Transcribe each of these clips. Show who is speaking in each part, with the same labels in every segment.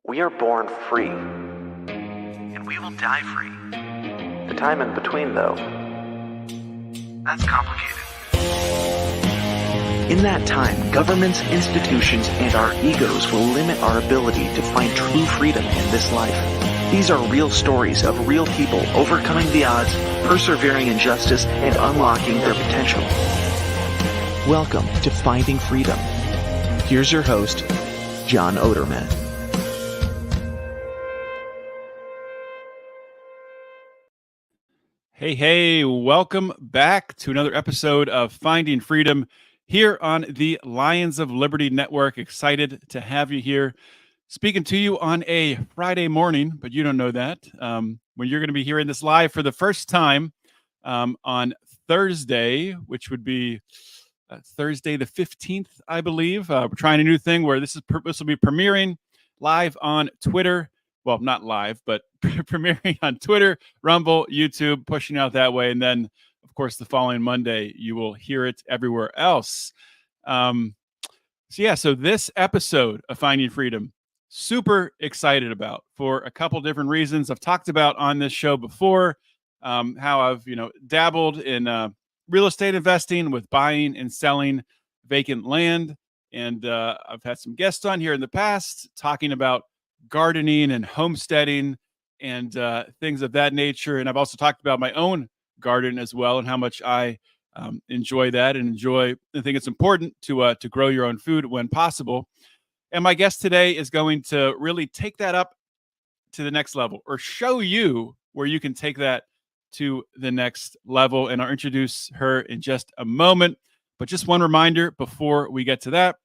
Speaker 1: We are born free.
Speaker 2: And we will die free.
Speaker 1: The time in between, though,
Speaker 2: that's complicated.
Speaker 1: In that time, governments, institutions, and our egos will limit our ability to find true freedom in this life. These are real stories of real people overcoming the odds, persevering in justice, and unlocking their potential. Welcome to Finding Freedom. Here's your host, John Oderman.
Speaker 3: Hey, welcome back to another episode of Finding Freedom here on the Lions of Liberty Network. Excited to have you here, speaking to you on a Friday morning, but you don't know that, when you're going to be hearing this live for the first time on Thursday, which would be Thursday the 15th, I believe. We're trying a new thing where this will be premiering live on Twitter. Well, not live, but premiering on Twitter, Rumble, YouTube, pushing out that way. And then, of course, the following Monday, you will hear it everywhere else. So this episode of Finding Freedom, super excited about for a couple different reasons. I've talked about on this show before how I've, dabbled in real estate investing with buying and selling vacant land. And I've had some guests on here in the past talking about gardening and homesteading and things of that nature. And I've also talked about my own garden as well and how much I enjoy that and I think it's important to grow your own food when possible. And my guest today is going to really take that up to the next level, or show you where you can take that to the next level. And I'll introduce her in just a moment. But just one reminder before we get to that,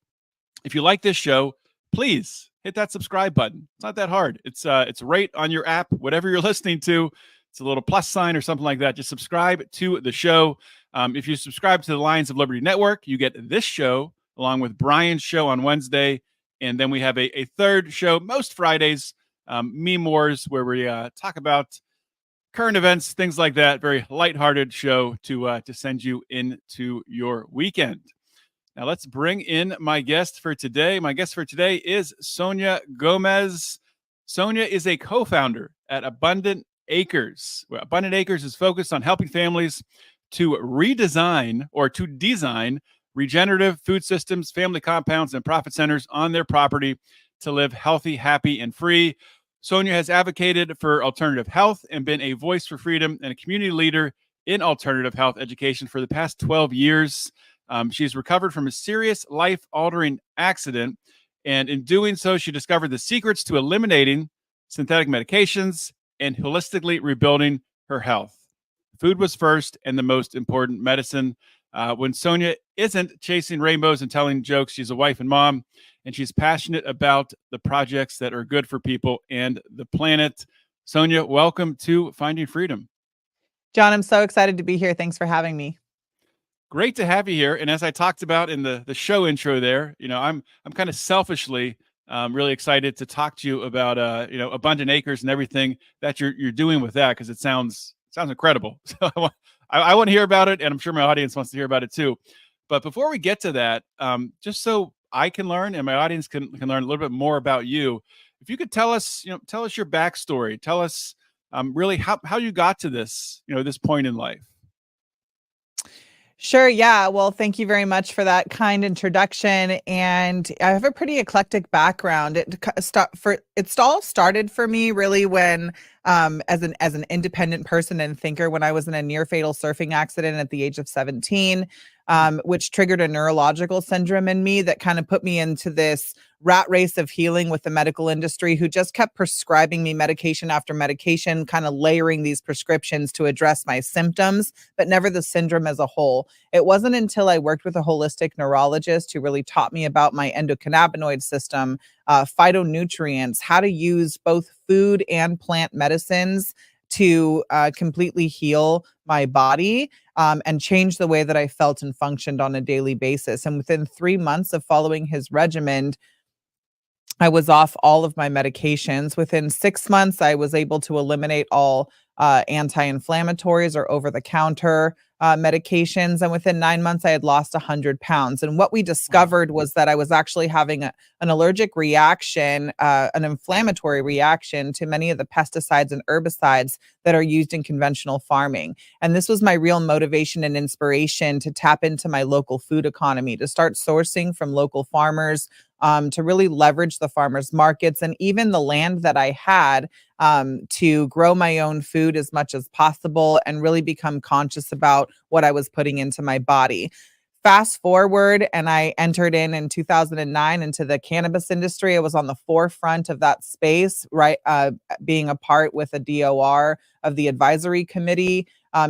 Speaker 3: if you like this show, please hit that subscribe button. It's not that hard. It's right on your app, whatever you're listening to. It's a little plus sign or something like that. Just subscribe to the show. If you subscribe to the Lions of Liberty Network, you get this show along with Brian's show on Wednesday. And then we have a third show most Fridays, Meme Wars, where we talk about current events, things like that. Very lighthearted show to send you into your weekend. Now let's bring in my guest for today. My guest for today is Sonia Gomez. Sonia is a co-founder at Abundant Acres. Abundant Acres is focused on helping families to design regenerative food systems, family compounds, and profit centers on their property to live healthy, happy, and free. Sonia has advocated for alternative health and been a voice for freedom and a community leader in alternative health education for the past 12 years. She's recovered from a serious life-altering accident, and in doing so, she discovered the secrets to eliminating synthetic medications and holistically rebuilding her health. Food was first and the most important medicine. When Sonia isn't chasing rainbows and telling jokes, she's a wife and mom, and she's passionate about the projects that are good for people and the planet. Sonia, welcome to Finding Freedom.
Speaker 4: John, I'm so excited to be here. Thanks for having me.
Speaker 3: Great to have you here. And as I talked about in the show intro there, I'm kind of selfishly really excited to talk to you about Abundant Acres and everything that you're doing with that, because it sounds incredible. So I want to hear about it, and I'm sure my audience wants to hear about it too. But before we get to that, just so I can learn and my audience can learn a little bit more about you, if you could tell us your backstory, tell us really how you got to this point in life.
Speaker 4: Sure. Yeah. Well, thank you very much for that kind introduction. And I have a pretty eclectic background. It all started for me really when, as an independent person and thinker, when I was in a near fatal surfing accident at the age of 17, which triggered a neurological syndrome in me that kind of put me into this rat race of healing with the medical industry, who just kept prescribing me medication after medication, kind of layering these prescriptions to address my symptoms, but never the syndrome as a whole. It wasn't until I worked with a holistic neurologist who really taught me about my endocannabinoid system, phytonutrients, how to use both food and plant medicines to completely heal my body and change the way that I felt and functioned on a daily basis. And within 3 months of following his regimen, I was off all of my medications. Within 6 months, I was able to eliminate all anti-inflammatories or over-the-counter medications. And within 9 months, I had lost 100 pounds. And what we
Speaker 3: Wow.
Speaker 4: discovered was that I was actually having an allergic reaction, an inflammatory reaction to many of the pesticides and herbicides that are used in conventional farming. And this was my real motivation and inspiration to tap into my local food economy, to start sourcing from local farmers, to really leverage the farmers markets and even the land that I had, to grow my own food as much as possible and really become conscious about what I was putting into my body. Fast forward, and I entered in 2009 into the cannabis industry. I was on the forefront of that space, right? Being a part with a DOR of the advisory committee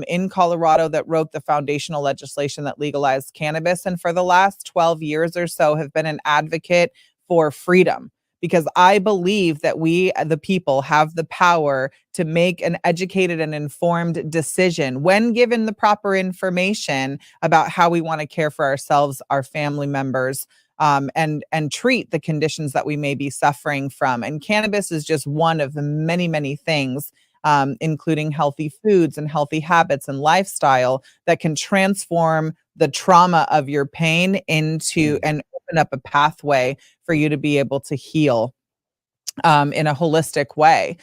Speaker 4: in Colorado that wrote the foundational legislation that legalized cannabis. And for the last 12 years or so, have been an advocate for freedom, because I believe that we, the people, have the power to make an educated and informed decision when given the proper information about how we want to care for ourselves, our family members, and treat the conditions that we may be suffering from. And cannabis is just one of the many, many things, including healthy foods and healthy habits and lifestyle that can transform the trauma of your pain into and open up a pathway for you to be able to heal in a holistic way.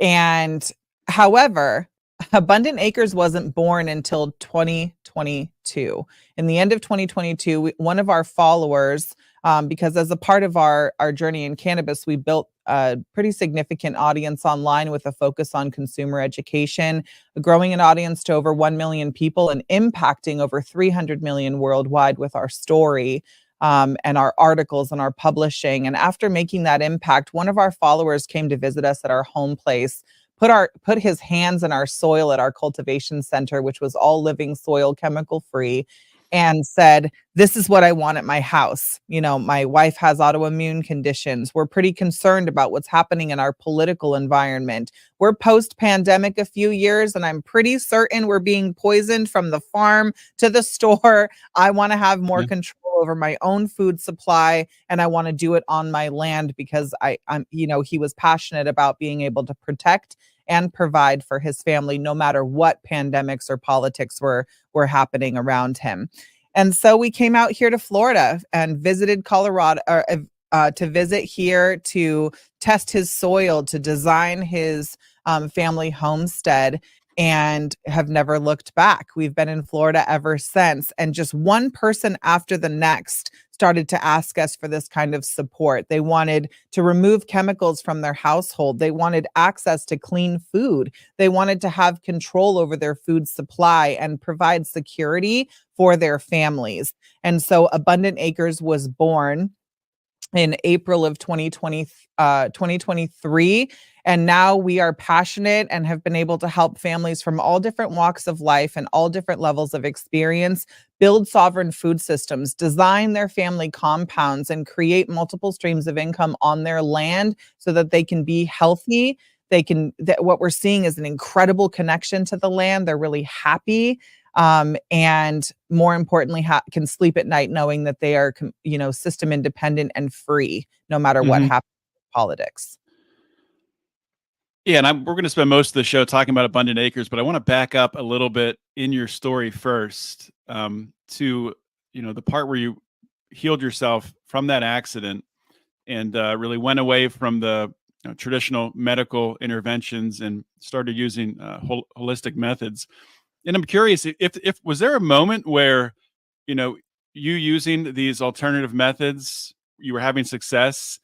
Speaker 4: And however, Abundant Acres wasn't born until 2022. In the end of 2022, one of our followers, because as a part of our journey in cannabis, we built a pretty significant audience online with a focus on consumer education, growing an audience to over 1 million people and impacting over 300 million worldwide with our story, and our articles and our publishing. And after making that impact, one of our followers came to visit us at our home place, put his hands in our soil at our cultivation center, which was all living soil, chemical free, and said, "This is what I want at my house. You know, my wife has autoimmune conditions. We're pretty concerned about what's happening in our political environment. We're post-pandemic a few years, and I'm pretty certain we're being poisoned from the farm to the store. I want to have more
Speaker 3: Yeah.
Speaker 4: control over my own food supply, and I want to do it on my land because I'm, he was passionate about being able to protect and provide for his family, no matter what pandemics or politics were happening around him. And so we came out here to Florida and visited Colorado, to visit here, to test his soil, to design his family homestead, and have never looked back. We've been in Florida ever since. And just one person after the next started to ask us for this kind of support. They wanted to remove chemicals from their household. They wanted access to clean food. They wanted to have control over their food supply and provide security for their families. And so Abundant Acres was born in April of 2023. And now we are passionate and have been able to help families from all different walks of life and all different levels of experience build sovereign food systems, design their family compounds, and create multiple streams of income on their land so that they can be healthy. What we're seeing is an incredible connection to the land. They're really happy. And more importantly, can sleep at night knowing that they are, system independent and free, no matter what
Speaker 3: Mhm.
Speaker 4: happens in politics.
Speaker 3: Yeah, and we're going to spend most of the show talking about Abundant Acres, but I want to back up a little bit in your story first, to the part where you healed yourself from that accident and really went away from the traditional medical interventions and started using holistic methods. And I'm curious if was there a moment where you know you using these alternative methods, you were having success,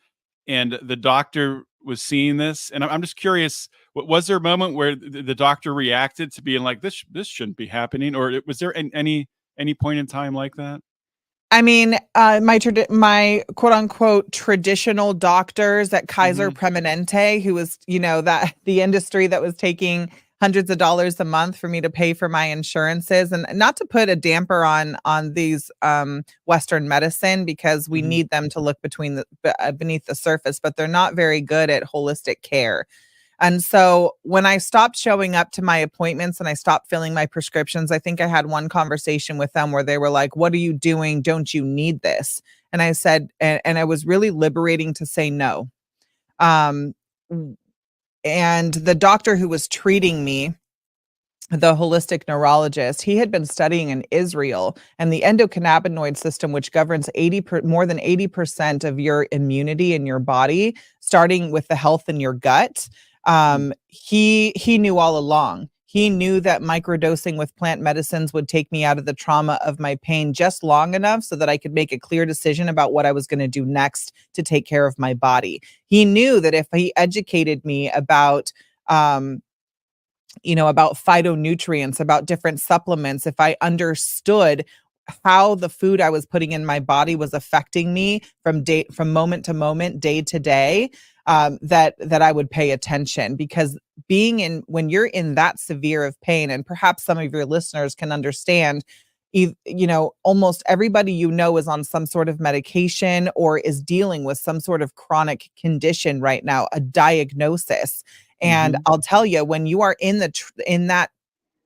Speaker 3: and the doctor was seeing this, and I'm just curious, was there a moment where the doctor reacted to being like, this shouldn't be happening, or was there any point in time like that?
Speaker 4: I mean, my quote unquote traditional doctors at Kaiser
Speaker 3: Hmm.
Speaker 4: Permanente, who was, that the industry that was taking hundreds of dollars a month for me to pay for my insurances, and not to put a damper on these Western medicine, because we
Speaker 3: Hmm.
Speaker 4: need them to look beneath the surface, but they're not very good at holistic care. And so when I stopped showing up to my appointments and I stopped filling my prescriptions, I think I had one conversation with them where they were like, "What are you doing? Don't you need this?" And I said, and it was really liberating to say no. Um, and the doctor who was treating me, the holistic neurologist, he had been studying in Israel, and the endocannabinoid system, which governs more than 80% of your immunity in your body, starting with the health in your gut. He knew all along. He knew that microdosing with plant medicines would take me out of the trauma of my pain just long enough so that I could make a clear decision about what I was going to do next to take care of my body. He knew that if he educated me um, about phytonutrients, about different supplements, if I understood how the food I was putting in my body was affecting me from moment to moment, day to day, that I would pay attention. Because when you're in that severe of pain, and perhaps some of your listeners can understand, almost everybody is on some sort of medication or is dealing with some sort of chronic condition right now, a diagnosis. And I'll tell you, when you are in that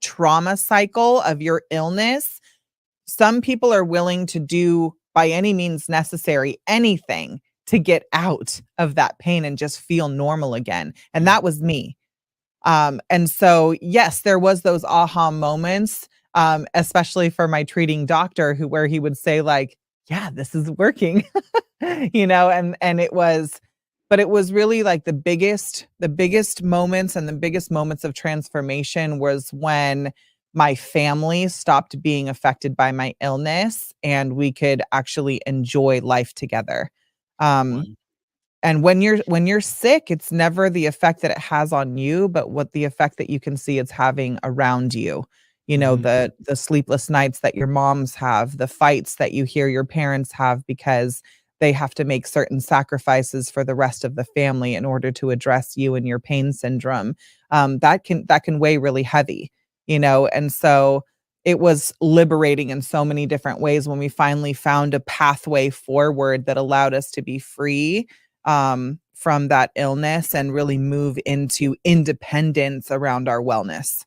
Speaker 4: trauma cycle of your illness, some people are willing to do, by any means necessary, anything to get out of that pain and just feel normal again. And that was me. And so, yes, there was those aha moments, especially for my treating doctor, where he would say, like, "Yeah, this is working," and it was really like the biggest moments, and the biggest moments of transformation was when my family stopped being affected by my illness and we could actually enjoy life together. Um, and when you're sick, it's never the effect that it has on you, but what the effect that you can see it's having around you. The sleepless nights that your moms have, the fights that you hear your parents have because they have to make certain sacrifices for the rest of the family in order to address you and your pain syndrome. That can weigh really heavy, and so it was liberating in so many different ways when we finally found a pathway forward that allowed us to be free from that illness and really move into independence around our wellness.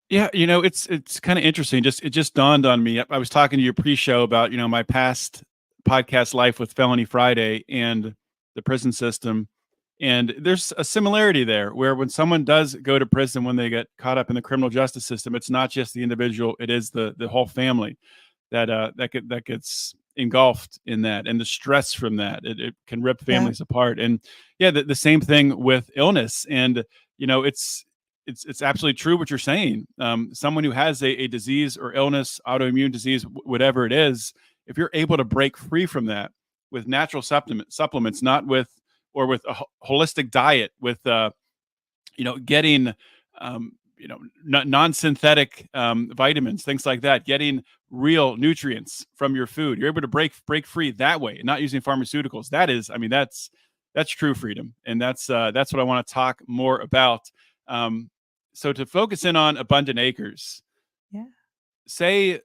Speaker 3: Yeah, it's kind of interesting. It just dawned on me. I was talking to you pre-show about, my past podcast life with Felony Friday and the prison system. And there's a similarity there where when someone does go to prison, when they get caught up in the criminal justice system, it's not just the individual, it is the whole family that gets engulfed in that, and the stress from that. It can rip
Speaker 4: Yeah.
Speaker 3: families apart. And yeah, the same thing with illness. And it's absolutely true what you're saying. Someone who has a disease or illness, autoimmune disease, whatever it is, if you're able to break free from that with natural supplements, not with or with a holistic diet, with getting non-synthetic vitamins, things like that, getting real nutrients from your food, you're able to break free that way, not using pharmaceuticals. That's true freedom, and that's what I want to talk more about. So to focus in on Abundant Acres,
Speaker 4: Yeah.
Speaker 3: say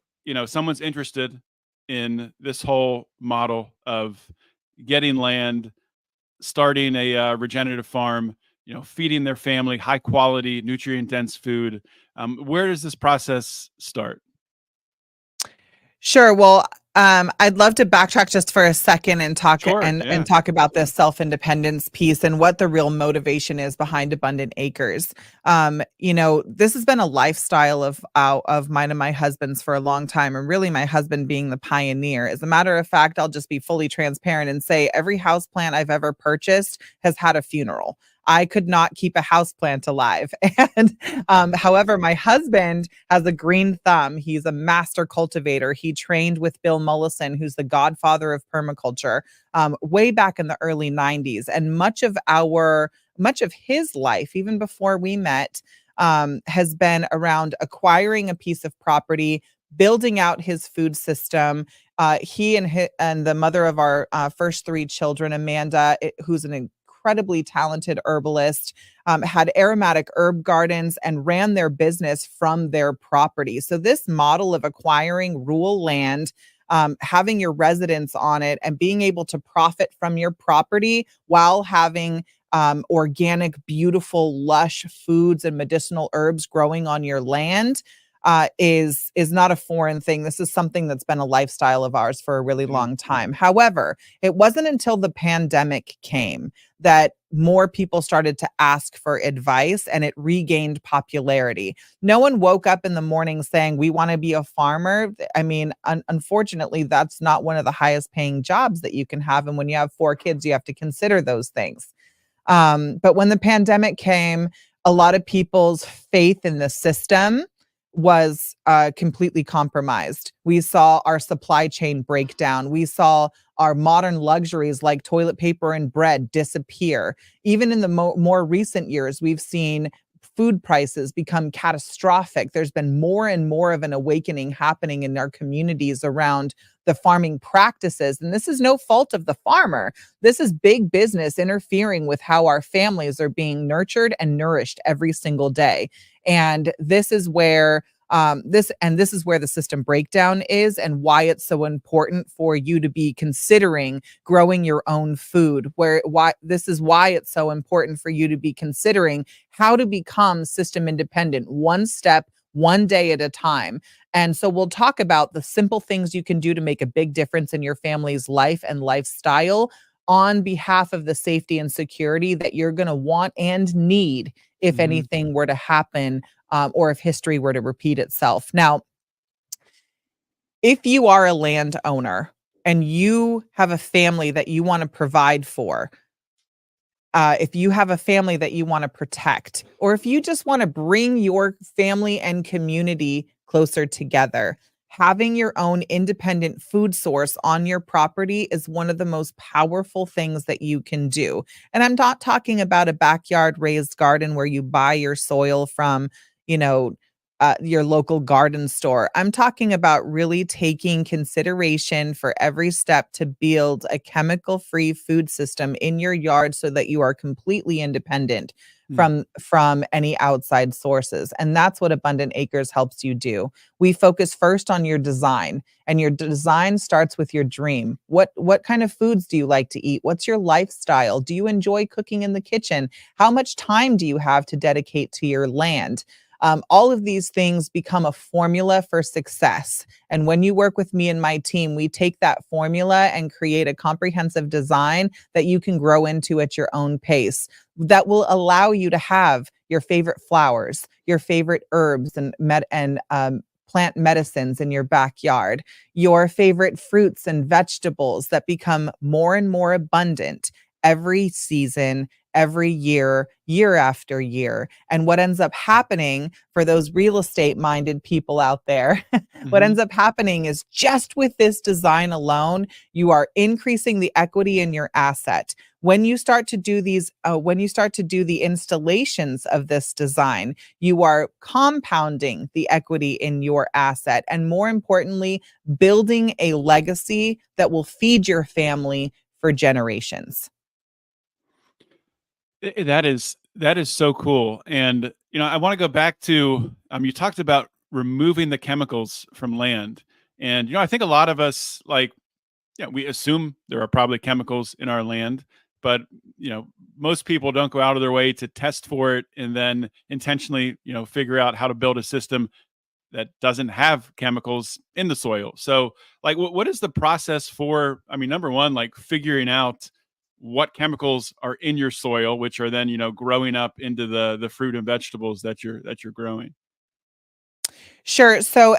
Speaker 3: someone's interested in this whole model of getting land, starting a regenerative farm, feeding their family high quality, nutrient dense food. Where does this process start?
Speaker 4: Sure. Well, I'd love to backtrack just for a second and talk
Speaker 3: Sure.
Speaker 4: and
Speaker 3: Yeah.
Speaker 4: talk about this self-independence piece and what the real motivation is behind Abundant Acres. This has been a lifestyle of mine and my husband's for a long time, and really my husband being the pioneer. As a matter of fact, I'll just be fully transparent and say every houseplant I've ever purchased has had a funeral. I could not keep a houseplant alive. And however, my husband has a green thumb. He's a master cultivator. He trained with Bill Mollison, who's the godfather of permaculture, way back in the early 90s. And much of his life, even before we met, has been around acquiring a piece of property, building out his food system. He and the mother of our first three children, Amanda, who's an incredibly talented herbalist, had aromatic herb gardens and ran their business from their property. So this model of acquiring rural land, having your residence on it, and being able to profit from your property while having organic, beautiful, lush foods and medicinal herbs growing on your land is not a foreign thing. This is something that's been a lifestyle of ours for a really long time. However, it wasn't until the pandemic came that more people started to ask for advice and it regained popularity. No one woke up in the morning saying, we want to be a farmer. I mean, unfortunately, that's not one of the highest paying jobs that you can have. And when you have 4 kids, you have to consider those things. But when the pandemic came, a lot of people's faith in the system was completely compromised. We saw our supply chain break down. We saw our modern luxuries like toilet paper and bread disappear. Even in the more recent years, we've seen food prices become catastrophic. There's been more and more of an awakening happening in our communities around the farming practices. And this is no fault of the farmer. This is big business interfering with how our families are being nurtured and nourished every single day. And this is where this is where the system breakdown is, and why it's so important for you to be considering growing your own food. This is why it's so important for you to be considering how to become system independent, one step, one day at a time. And so we'll talk about the simple things you can do to make a big difference in your family's life and lifestyle on behalf of the safety and security that you're going to want and need if anything were to happen, or if history were to repeat itself. Now, if you are a landowner and you have a family that you want to provide for, if you have a family that you want to protect, or if you just want to bring your family and community closer together, having your own independent food source on your property is one of the most powerful things that you can do. And I'm not talking about a backyard raised garden where you buy your soil from, your local garden store. I'm talking about really taking consideration for every step to build a chemical-free food system in your yard so that you are completely independent from any outside sources. And that's what Abundant Acres helps you do. We focus first on your design, and your design starts with your dream. What kind of foods do you like to eat? What's your lifestyle? Do you enjoy cooking in the kitchen? How much time do you have to dedicate to your land? All of these things become a formula for success. And when you work with me and my team, we take that formula and create a comprehensive design that you can grow into at your own pace, that will allow you to have your favorite flowers, your favorite herbs and plant medicines in your backyard, your favorite fruits and vegetables that become more and more abundant every season, every year, year after year. And what ends up happening for those real estate minded people out there, what ends up happening is just with this design alone, you are increasing the equity in your asset. When you start to do the installations of this design, you are compounding the equity in your asset, and more importantly, building a legacy that will feed your family for generations.
Speaker 3: That is so cool. And I want to go back to you talked about removing the chemicals from land. And I think a lot of us we assume there are probably chemicals in our land, but most people don't go out of their way to test for it and then intentionally figure out how to build a system that doesn't have chemicals in the soil. So what is the process for, number one, figuring out what chemicals are in your soil, which are then, growing up into the fruit and vegetables that you're growing?
Speaker 4: Sure. So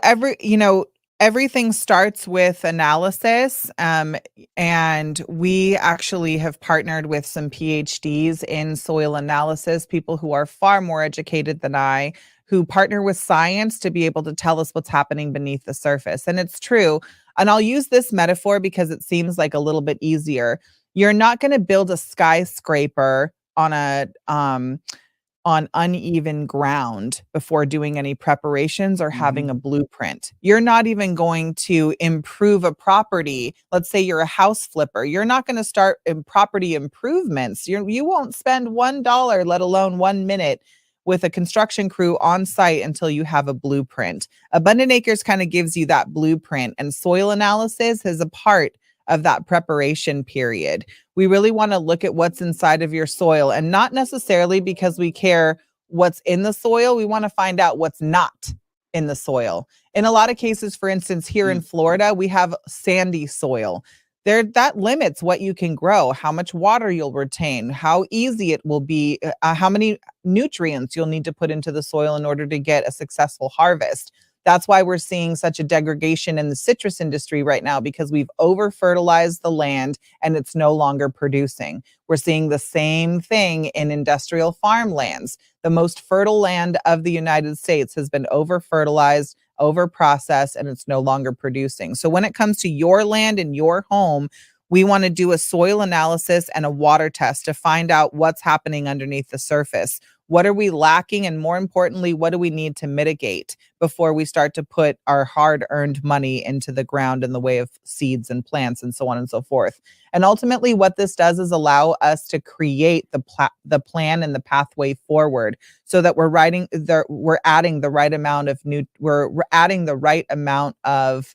Speaker 4: everything starts with analysis. And we actually have partnered with some PhDs in soil analysis, people who are far more educated than I, who partner with science to be able to tell us what's happening beneath the surface. And it's true. And I'll use this metaphor because it seems like a little bit easier. You're not going to build a skyscraper on uneven ground before doing any preparations or having a blueprint. You're not even going to improve a property. Let's say you're a house flipper. You're not going to start in property improvements. You won't spend $1, let alone 1 minute, with a construction crew on site until you have a blueprint. Abundant Acres kind of gives you that blueprint, and soil analysis is a part of that preparation period. We really want to look at what's inside of your soil, and not necessarily because we care what's in the soil. We want to find out what's not in the soil. In a lot of cases, for instance, here in Florida, we have sandy soil. That limits what you can grow, how much water you'll retain, how easy it will be, how many nutrients you'll need to put into the soil in order to get a successful harvest. That's why we're seeing such a degradation in the citrus industry right now, because we've over fertilized the land and it's no longer producing. We're seeing the same thing in industrial farmlands. The most fertile land of the United States has been over fertilized, over processed, and it's no longer producing. So when it comes to your land and your home, we want to do a soil analysis and a water test to find out what's happening underneath the surface. What are we lacking? And more importantly, what do we need to mitigate before we start to put our hard-earned money into the ground in the way of seeds and plants and so on and so forth? And ultimately, what this does is allow us to create the plan and the pathway forward, so that we're adding the right amount of we're adding the right amount of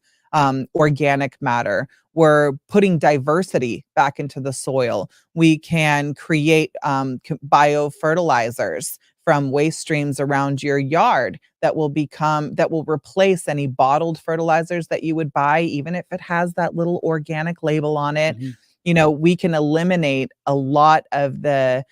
Speaker 4: organic matter. We're putting diversity back into the soil. We can create biofertilizers from waste streams around your yard that will replace any bottled fertilizers that you would buy, even if it has that little organic label on it. We can eliminate a lot of the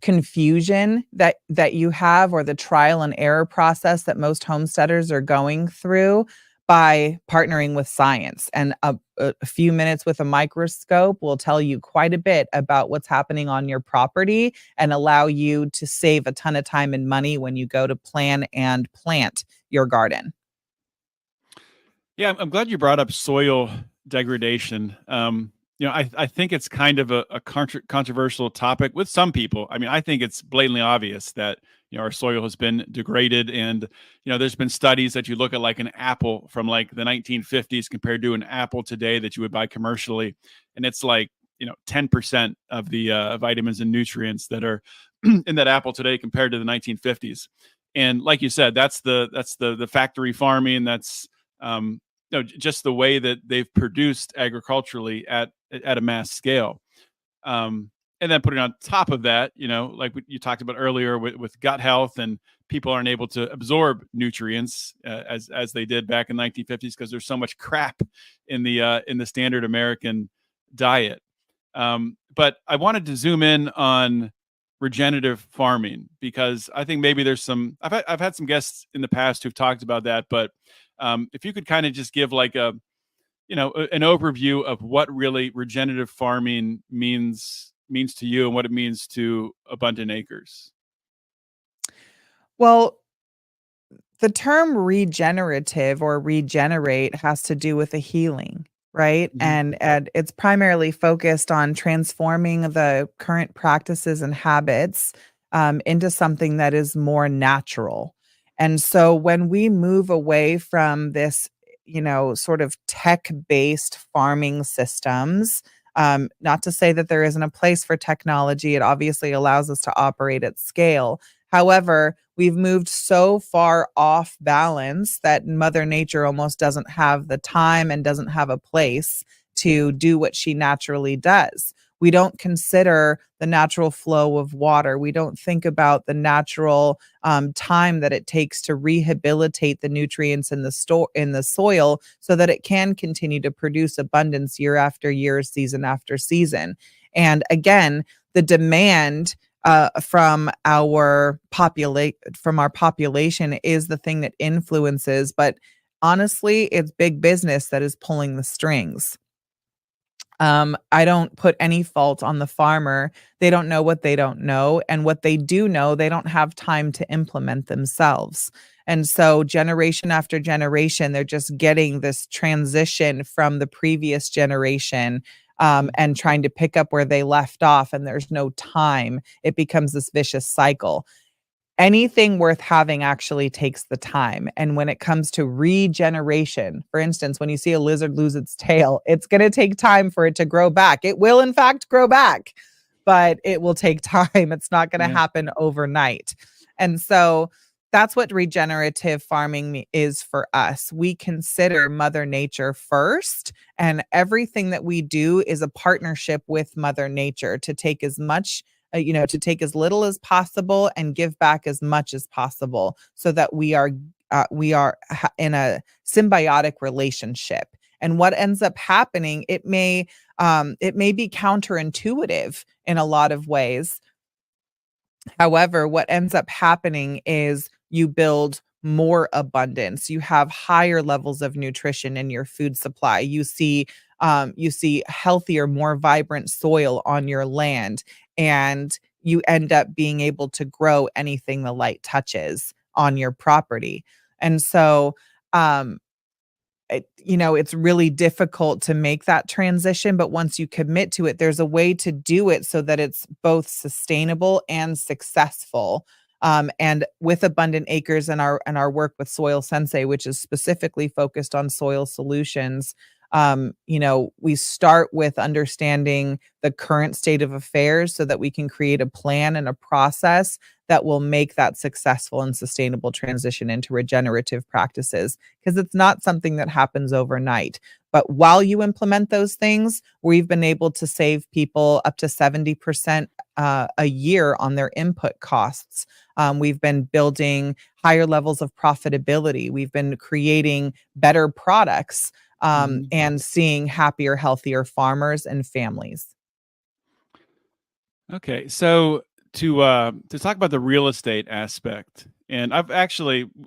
Speaker 4: confusion that you have, or the trial and error process that most homesteaders are going through, by partnering with science. And a few minutes with a microscope will tell you quite a bit about what's happening on your property and allow you to save a ton of time and money when you go to plan and plant your garden.
Speaker 3: Yeah, I'm glad you brought up soil degradation. I think it's kind of a controversial topic with some people. I mean, I think it's blatantly obvious that our soil has been degraded, and there's been studies that you look at, like an apple from like the 1950s compared to an apple today that you would buy commercially, and it's like 10% of the vitamins and nutrients that are in that apple today compared to the 1950s. And like you said, that's the factory farming. That's just the way that they've produced agriculturally at a mass scale. And then putting on top of that, like you talked about earlier with gut health, and people aren't able to absorb nutrients as they did back in the 1950s because there's so much crap in the standard American diet. But I wanted to zoom in on regenerative farming, because I think maybe there's I've had some guests in the past who've talked about that, but if you could kind of just give like an overview of what really regenerative farming means to you and what it means to Abundant Acres.
Speaker 4: Well, the term regenerative or regenerate has to do with a healing, right? And it's primarily focused on transforming the current practices and habits into something that is more natural. And so when we move away from this, sort of tech-based farming systems, not to say that there isn't a place for technology, it obviously allows us to operate at scale. However, we've moved so far off balance that Mother Nature almost doesn't have the time and doesn't have a place to do what she naturally does. We don't consider the natural flow of water. We don't think about the natural time that it takes to rehabilitate the nutrients in the soil so that it can continue to produce abundance year after year, season after season. And again, the demand from our population is the thing that influences. But honestly, it's big business that is pulling the strings. I don't put any fault on the farmer. They don't know what they don't know. And what they do know, they don't have time to implement themselves. And so generation after generation, they're just getting this transition from the previous generation and trying to pick up where they left off. And there's no time. It becomes this vicious cycle. Anything worth having actually takes the time. And when it comes to regeneration, for instance, when you see a lizard lose its tail, it's going to take time for it to grow back. It will, in fact, grow back, but it will take time. It's not going to happen overnight. And so that's what regenerative farming is for us. We consider Mother Nature first, and everything that we do is a partnership with Mother Nature to take as much, to take as little as possible and give back as much as possible, so that we are in a symbiotic relationship. And what ends up happening, it may be counterintuitive in a lot of ways. However, what ends up happening is you build more abundance. You have higher levels of nutrition in your food supply. You see healthier, more vibrant soil on your land, and you end up being able to grow anything the light touches on your property. And so, um, it's really difficult to make that transition, but once you commit to it, there's a way to do it so that it's both sustainable and successful. And with Abundant Acres and our work with Soil Sensei, which is specifically focused on soil solutions, we start with understanding the current state of affairs so that we can create a plan and a process that will make that successful and sustainable transition into regenerative practices, because it's not something that happens overnight. But while you implement those things, we've been able to save people up to 70% a year on their input costs. We've been building higher levels of profitability. We've been creating better products, and seeing happier, healthier farmers and families.
Speaker 3: Okay, so to talk about the real estate aspect, and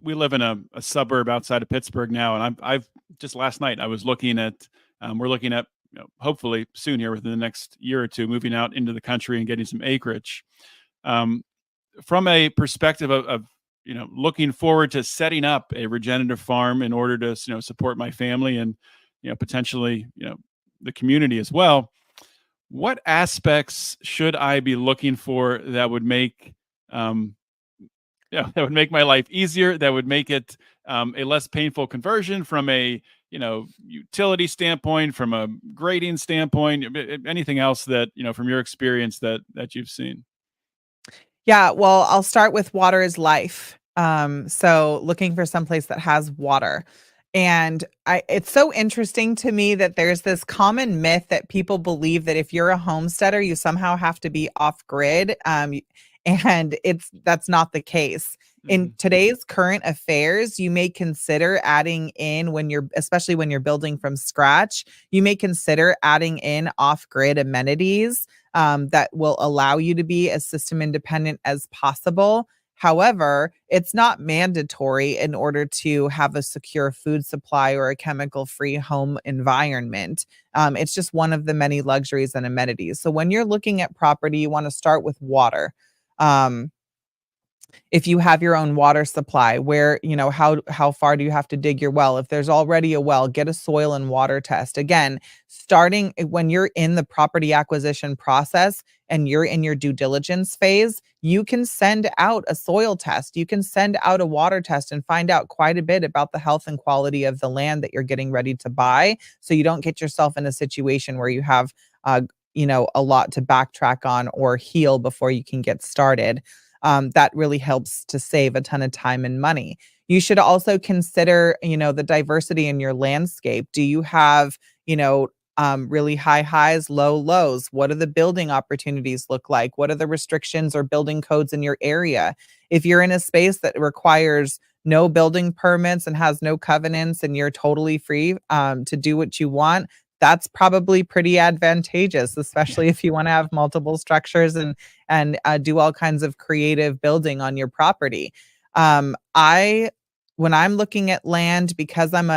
Speaker 3: we live in a suburb outside of Pittsburgh now, and I've just last night I was looking at we're looking at, hopefully soon here within the next year or two, moving out into the country and getting some acreage. From a perspective of looking forward to setting up a regenerative farm in order to support my family and potentially the community as well. What aspects should I be looking for that would make that would make my life easier, that would make it a less painful conversion from a utility standpoint, from a grading standpoint, anything else that from your experience that you've seen?
Speaker 4: Yeah, well, I'll start with water is life. So looking for someplace that has water. And it's so interesting to me that there's this common myth that people believe that if you're a homesteader, you somehow have to be off grid. And that's not the case. In today's current affairs, you may consider adding in, especially when you're building from scratch, you may consider adding in off-grid amenities that will allow you to be as system independent as possible. However, it's not mandatory in order to have a secure food supply or a chemical-free home environment. It's just one of the many luxuries and amenities. So when you're looking at property, you want to start with water. Um, if you have your own water supply, where, how far do you have to dig your well? If there's already a well, get a soil and water test. Again, starting when you're in the property acquisition process and you're in your due diligence phase, you can send out a soil test. You can send out a water test and find out quite a bit about the health and quality of the land that you're getting ready to buy. So you don't get yourself in a situation where you have, a lot to backtrack on or heal before you can get started. That really helps to save a ton of time and money. You should also consider, the diversity in your landscape. Do you have, really high highs, low lows? What do the building opportunities look like? What are the restrictions or building codes in your area? If you're in a space that requires no building permits and has no covenants and you're totally free to do what you want, that's probably pretty advantageous, especially if you want to have multiple structures and do all kinds of creative building on your property. I When I'm looking at land, because I'm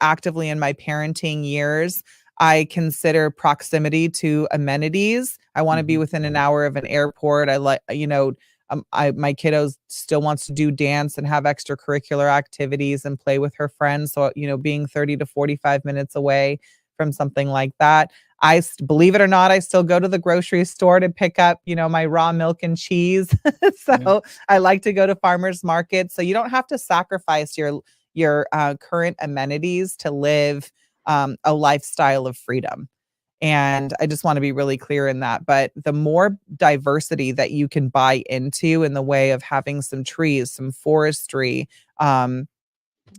Speaker 4: actively in my parenting years, I consider proximity to amenities. I want to be within an hour of an airport. I like, my kiddos still wants to do dance and have extracurricular activities and play with her friends. So, being 30 to 45 minutes away from something like that. Believe it or not, I still go to the grocery store to pick up, my raw milk and cheese. So I like to go to farmers markets. So you don't have to sacrifice your current amenities to live a lifestyle of freedom. And I just want to be really clear in that. But the more diversity that you can buy into in the way of having some trees, some forestry,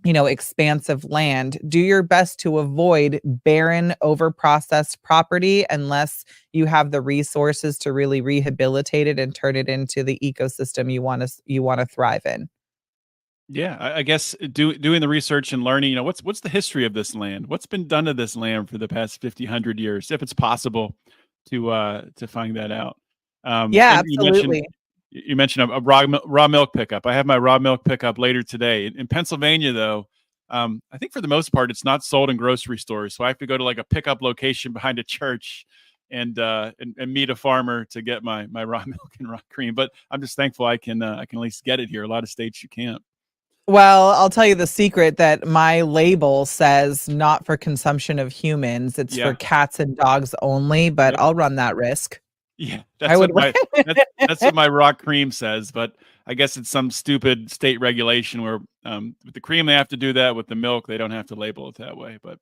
Speaker 4: expansive land, do your best to avoid barren, overprocessed property unless you have the resources to really rehabilitate it and turn it into the ecosystem you want to thrive in.
Speaker 3: Yeah, I guess doing the research and learning, what's the history of this land? What's been done to this land for the past 50, 100 years, if it's possible to find that out.
Speaker 4: Yeah,
Speaker 3: And
Speaker 4: absolutely.
Speaker 3: you mentioned a raw milk pickup. I have my raw milk pickup later today. In Pennsylvania, though, I think for the most part, it's not sold in grocery stores. So I have to go to like a pickup location behind a church and meet a farmer to get my raw milk and raw cream. But I'm just thankful I can at least get it here. A lot of states you can't.
Speaker 4: Well, I'll tell you the secret that my label says not for consumption of humans. It's for
Speaker 3: Yeah.
Speaker 4: cats and dogs only, but
Speaker 3: Yep.
Speaker 4: I'll run that risk.
Speaker 3: Yeah,
Speaker 4: I would.
Speaker 3: that's what my raw cream says, but I guess it's some stupid state regulation where with the cream they have to do that, with the milk they don't have to label it that way. But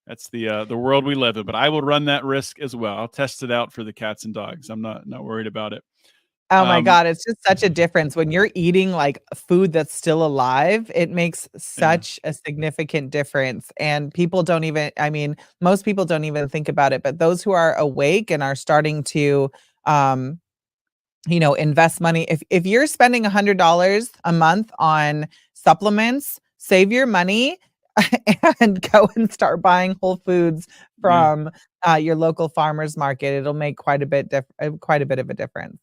Speaker 3: that's the world we live in. But I will run that risk as well. I'll test it out for the cats and dogs. I'm not worried about it.
Speaker 4: Oh my
Speaker 3: Um,
Speaker 4: god, it's just such a difference when you're eating, like, food that's still alive. It makes
Speaker 3: yeah,
Speaker 4: such a significant difference, and people don't even I mean, most people don't even think about it, but those who are awake and are starting to, um, invest money if you're spending $100 a month on supplements, save your money and go and start buying whole foods
Speaker 3: yeah,
Speaker 4: from, your local farmer's market. It'll make quite a bit of a difference.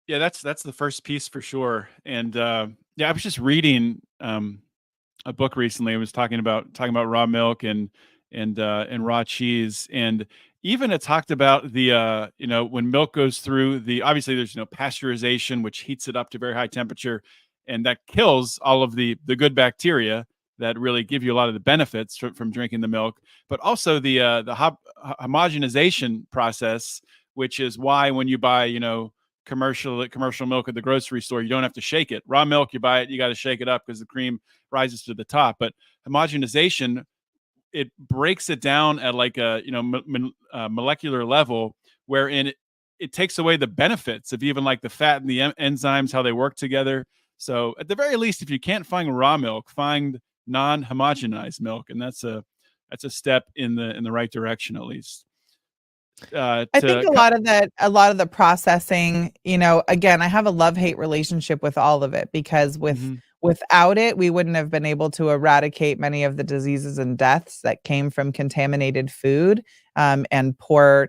Speaker 3: yeah. That's the first piece for sure. And yeah, I was just reading a book recently. It was talking about raw milk and raw cheese, and even it talked about the when milk goes through the, obviously there's pasteurization, which heats it up to very high temperature, and that kills all of the good bacteria that really give you a lot of the benefits from drinking the milk, but also the homogenization process, which is why when you buy commercial milk at the grocery store, you don't have to shake it. Raw milk, you buy it, you got to shake it up because the cream rises to the top. But homogenization, it breaks it down at like a molecular level, wherein it takes away the benefits of even like the fat and the enzymes, how they work together. So at the very least, if you can't find raw milk, find non-homogenized milk, and that's a step in the right direction, at least.
Speaker 4: I think
Speaker 3: To
Speaker 4: a lot of the processing, again, I have a love-hate relationship with all of it because
Speaker 3: Mhm.
Speaker 4: without it, we wouldn't have been able to eradicate many of the diseases and deaths that came from contaminated food, and poor,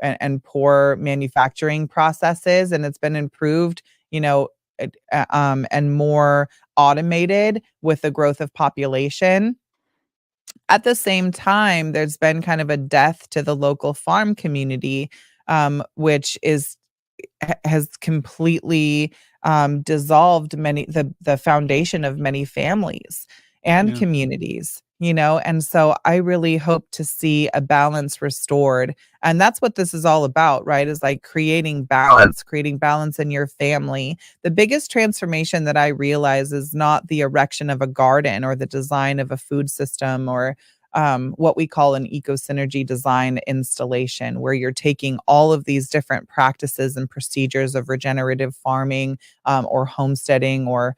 Speaker 4: and poor manufacturing processes. And it's been improved, and more automated with the growth of population. At the same time, there's been kind of a death to the local farm community, which has completely dissolved the foundation of many families and
Speaker 3: Yeah.
Speaker 4: communities. And so I really hope to see a balance restored. And that's what this is all about, right? Is like creating balance in your family. The biggest transformation that I realize is not the erection of a garden or the design of a food system or what we call an eco-synergy design installation, where you're taking all of these different practices and procedures of regenerative farming, or homesteading, or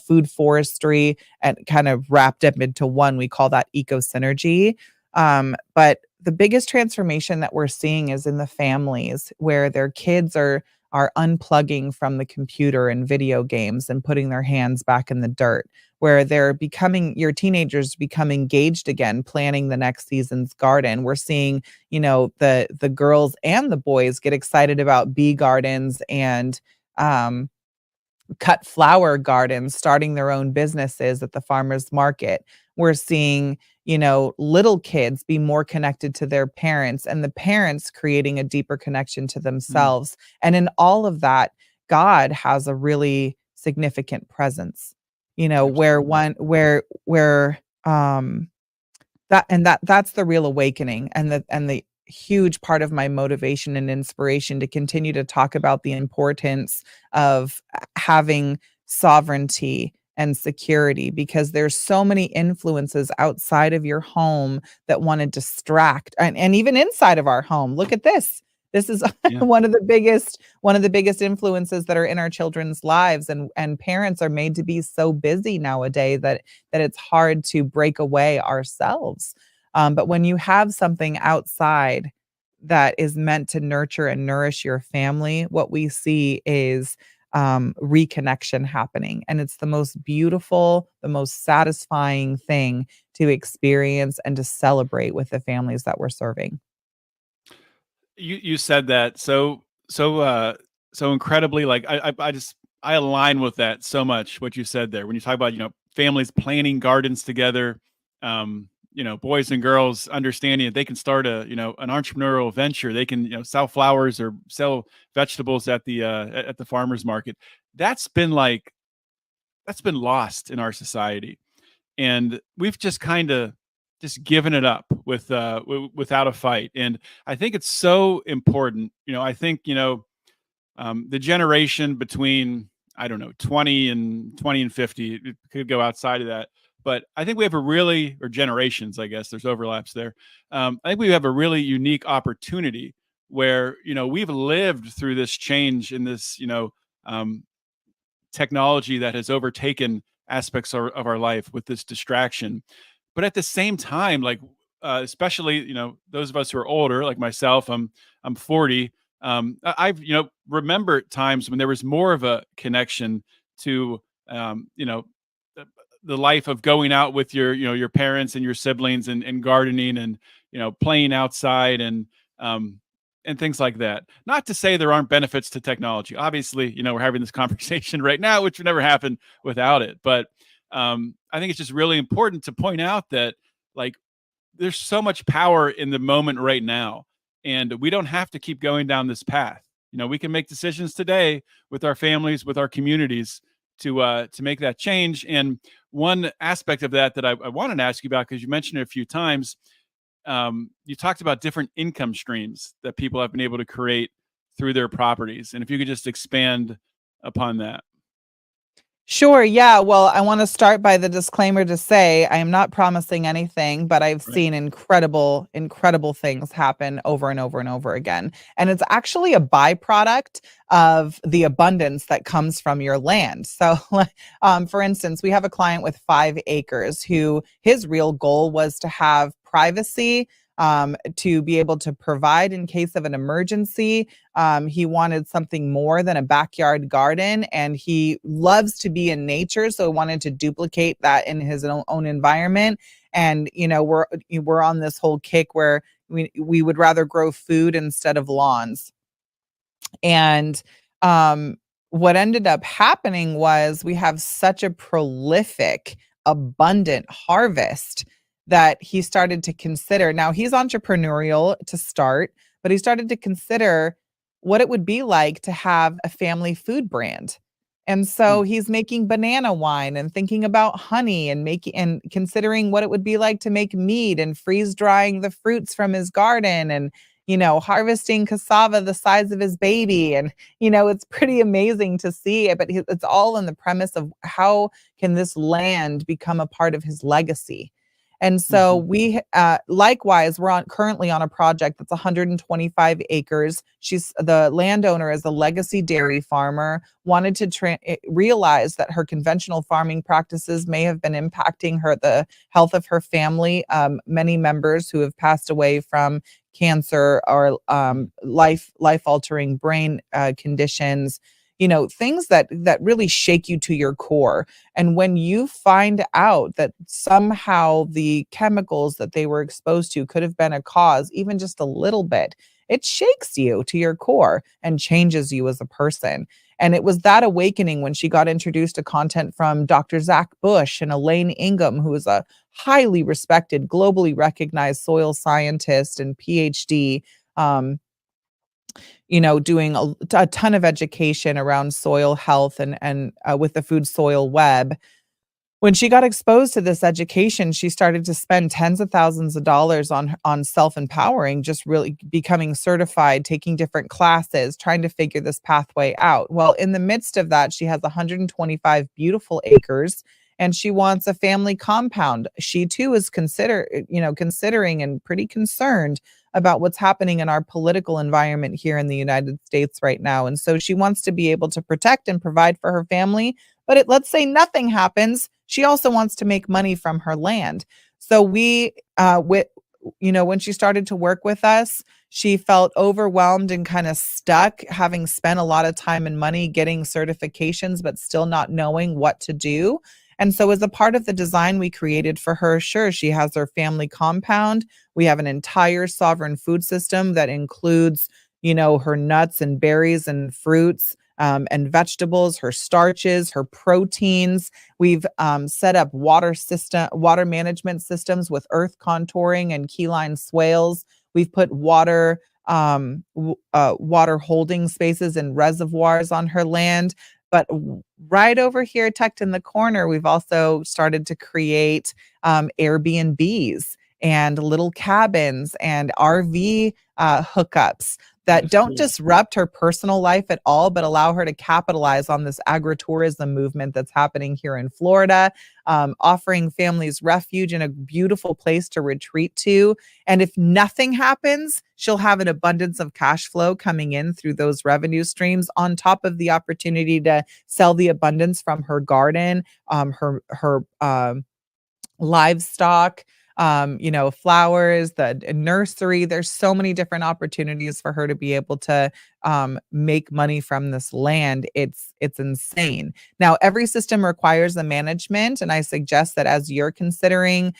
Speaker 4: food forestry, and kind of wrapped up into one. We call that eco-synergy. But the biggest transformation that we're seeing is in the families where their kids are unplugging from the computer and video games and putting their hands back in the dirt, where your teenagers become engaged again, planning the next season's garden. We're seeing, the girls and the boys get excited about bee gardens and um, cut flower gardens, starting their own businesses at the farmers market. We're seeing, little kids be more connected to their parents, and the parents creating a deeper connection to
Speaker 3: Mm.
Speaker 4: themselves. And in all of that, God has a really significant presence, where
Speaker 3: Absolutely.
Speaker 4: where that's the real awakening, and the huge part of my motivation and inspiration to continue to talk about the importance of having sovereignty and security, because there's so many influences outside of your home that want to distract, and even inside of our home. Look at this. This is
Speaker 3: Yeah.
Speaker 4: one of the biggest influences that are in our children's lives, and parents are made to be so busy nowadays that it's hard to break away ourselves. But when you have something outside that is meant to nurture and nourish your family, what we see is reconnection happening. And it's the most beautiful, the most satisfying thing to experience and to celebrate with the families that we're serving.
Speaker 3: You said that so incredibly. Like I align with that so much. What you said there when you talk about families planting gardens together, boys and girls understanding that they can start an entrepreneurial venture. They can sell flowers or sell vegetables at the farmers market. That's been like that's been lost in our society, and we've just kind of just given it up without a fight. And I think it's so important. I think the generation between, I don't know, 20 and 50, it could go outside of that, but I think we have a really, or generations, I guess there's overlaps there. I think we have a really unique opportunity where we've lived through this change in this um, technology that has overtaken aspects of our life with this distraction. But at the same time, like especially those of us who are older, like myself, I'm 40. I've remember times when there was more of a connection to um, you know the, the life of going out with your parents and your siblings, and gardening, and playing outside, and things like that. Not to say there aren't benefits to technology. Obviously, we're having this conversation right now, which would never happen without it. But I think it's just really important to point out that, like, there's so much power in the moment right now, and we don't have to keep going down this path. We can make decisions today with our families, with our communities, to make that change. And one aspect of that I wanted to ask you about, because you mentioned it a few times, you talked about different income streams that people have been able to create through their properties, and if you could just expand upon that.
Speaker 4: Sure. Yeah. Well, I want to start by the disclaimer to say I am not promising anything, but I've
Speaker 3: Right.
Speaker 4: seen incredible, incredible things happen over and over and over again. And it's actually a byproduct of the abundance that comes from your land. So, for instance, we have a client with 5 acres who his real goal was to have privacy, to be able to provide in case of an emergency. He wanted something more than a backyard garden, and he loves to be in nature, so he wanted to duplicate that in his own environment. And we're on this whole kick where we would rather grow food instead of lawns. And what ended up happening was we have such a prolific, abundant harvest that he started to consider. Now, he's entrepreneurial to start, but he started to consider what it would be like to have a family food brand. And so
Speaker 3: Mm.
Speaker 4: he's making banana wine and thinking about honey, and making and considering what it would be like to make mead and freeze drying the fruits from his garden, and harvesting cassava the size of his baby. And, it's pretty amazing to see. But it's all in the premise of how can this land become a part of his legacy. And so
Speaker 3: Mhm.
Speaker 4: we, likewise, we're currently on a project that's 125 acres. The landowner is a legacy dairy farmer, wanted to realize that her conventional farming practices may have been impacting the health of her family. Many members who have passed away from cancer or life altering brain conditions, things that really shake you to your core. And when you find out that somehow the chemicals that they were exposed to could have been a cause, even just a little bit, it shakes you to your core and changes you as a person. And it was that awakening when she got introduced to content from Dr. Zach Bush and Elaine Ingham, who is a highly respected, globally recognized soil scientist and PhD, doing a ton of education around soil health, and with the food soil web. When she got exposed to this education, she started to spend tens of thousands of dollars on self-empowering, just really becoming certified, taking different classes, trying to figure this pathway out. Well, in the midst of that, she has 125 beautiful acres and she wants a family compound. She too is considering and pretty concerned about what's happening in our political environment here in the United States right now. And so she wants to be able to protect and provide for her family, but let's say nothing happens, she also wants to make money from her land. So when she started to work with us, she felt overwhelmed and kind of stuck, having spent a lot of time and money getting certifications, but still not knowing what to do. And so, as a part of the design we created for her, sure, she has her family compound. We have an entire sovereign food system that includes, her nuts and berries and fruits, and vegetables, her starches, her proteins. We've set up water management systems with earth contouring and keyline swales. We've put water holding spaces and reservoirs on her land. But right over here, tucked in the corner, we've also started to create Airbnbs and little cabins and RV hookups that
Speaker 3: That's
Speaker 4: don't
Speaker 3: cool.
Speaker 4: disrupt her personal life at all, but allow her to capitalize on this agritourism movement that's happening here in Florida, offering families refuge and a beautiful place to retreat to. And if nothing happens, she'll have an abundance of cash flow coming in through those revenue streams on top of the opportunity to sell the abundance from her garden, her livestock, flowers, the nursery. There's so many different opportunities for her to be able to make money from this land. It's insane. Now, every system requires a management, and I suggest that as you're considering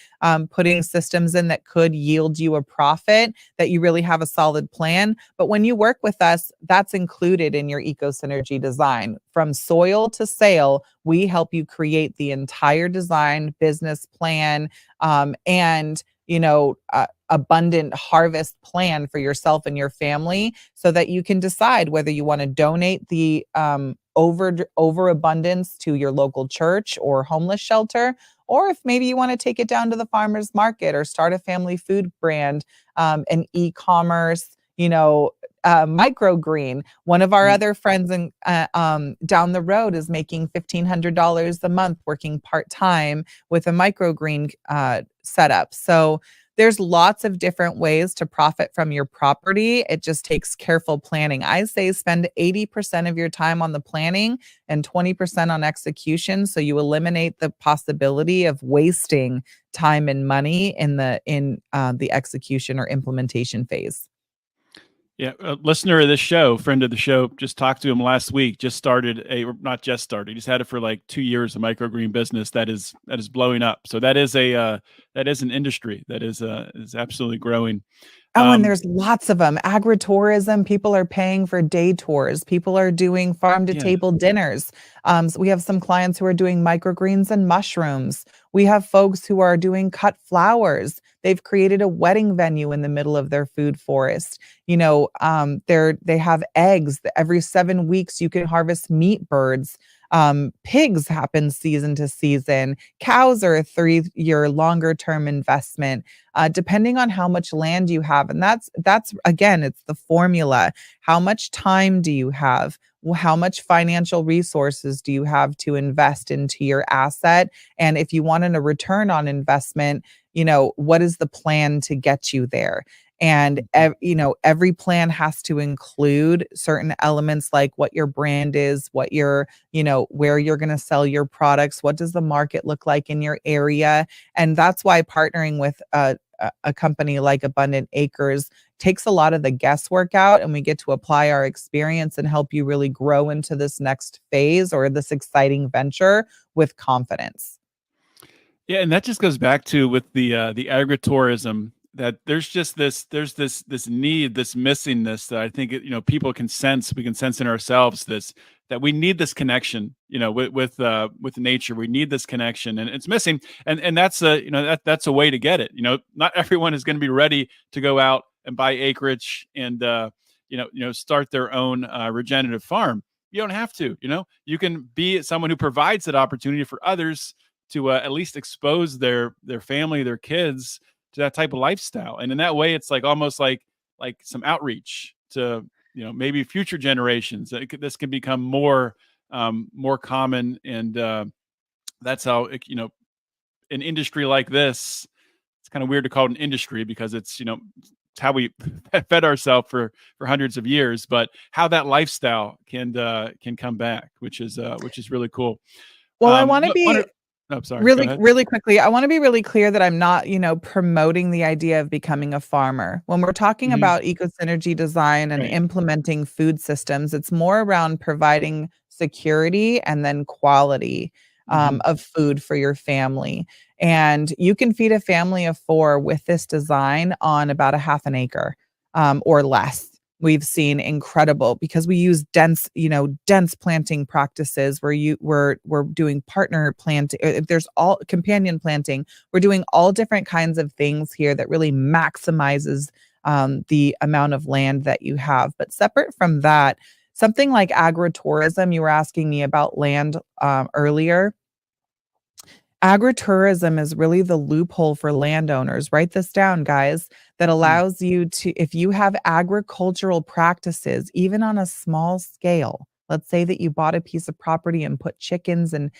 Speaker 4: putting systems in that could yield you a profit, that you really have a solid plan. But when you work with us, that's included in your eco synergy design. From soil to sale, we help you create the entire design, business plan, and abundant harvest plan for yourself and your family, so that you can decide whether you want to donate the overabundance to your local church or homeless shelter, or if maybe you want to take it down to the farmers market or start a family food brand, an e-commerce, microgreen. One of our other friends down the road is making $1,500 a month working part-time with a microgreen setup. So there's lots of different ways to profit from your property. It just takes careful planning. I say spend 80% of your time on the planning and 20% on execution, so you eliminate the possibility of wasting time and money in the execution or implementation phase.
Speaker 3: Yeah, a listener of this show, friend of the show, just talked to him last week. Not just started. He's had it for like 2 years. A microgreen business that is blowing up. So that is an industry that is absolutely growing.
Speaker 4: Oh, and there's lots of them. Agritourism, people are paying for day tours. People are doing farm to
Speaker 3: Yeah,
Speaker 4: table dinners. So we have some clients who are doing microgreens and mushrooms. We have folks who are doing cut flowers. They've created a wedding venue in the middle of their food forest. They have eggs. Every 7 weeks, you can harvest meat birds. Pigs happen season to season. Cows are a 3-year longer term investment, depending on how much land you have. And that's again, it's the formula. How much time do you have? How much financial resources do you have to invest into your asset? And if you want a return on investment, what is the plan to get you there? And every plan has to include certain elements like what your brand is, what your, where you're going to sell your products, what does the market look like in your area. And that's why partnering with a company like Abundant Acres takes a lot of the guesswork out, and we get to apply our experience and help you really grow into this next phase or this exciting venture with confidence.
Speaker 3: yeah, and that just goes back to with the agritourism, that there's this need, this missingness that I think people can sense. We can sense in ourselves that we need this connection, with nature. We need this connection, and it's missing. And that's that's a way to get it. Not everyone is going to be ready to go out and buy acreage and start their own regenerative farm. You don't have to. You can be someone who provides that opportunity for others to at least expose their family, their kids to that type of lifestyle. And in that way, it's like almost like some outreach to, maybe future generations. This can become more common, and that's how an industry like this. It's kind of weird to call it an industry because it's how we fed ourselves for hundreds of years, but how that lifestyle can come back, which is really cool.
Speaker 4: Well, I want to be
Speaker 3: Sorry, go
Speaker 4: really,
Speaker 3: ahead.
Speaker 4: really quickly. I want to be really clear that I'm not, promoting the idea of becoming a farmer. When we're talking
Speaker 3: Mhm.
Speaker 4: about eco-synergy design and
Speaker 3: Right.
Speaker 4: implementing food systems, it's more around providing security and then quality
Speaker 3: Mhm.
Speaker 4: of food for your family. And you can feed a family of 4 with this design on about a half an acre or less. We've seen incredible because we use dense planting practices where we're doing partner planting. There's all companion planting. We're doing all different kinds of things here that really maximizes the amount of land that you have. But separate from that, something like agritourism, you were asking me about land earlier. Agritourism is really the loophole for landowners. Write this down, guys, that
Speaker 3: Mm.
Speaker 4: allows you to, if you have agricultural practices, even on a small scale, let's say that you bought a piece of property and put chickens and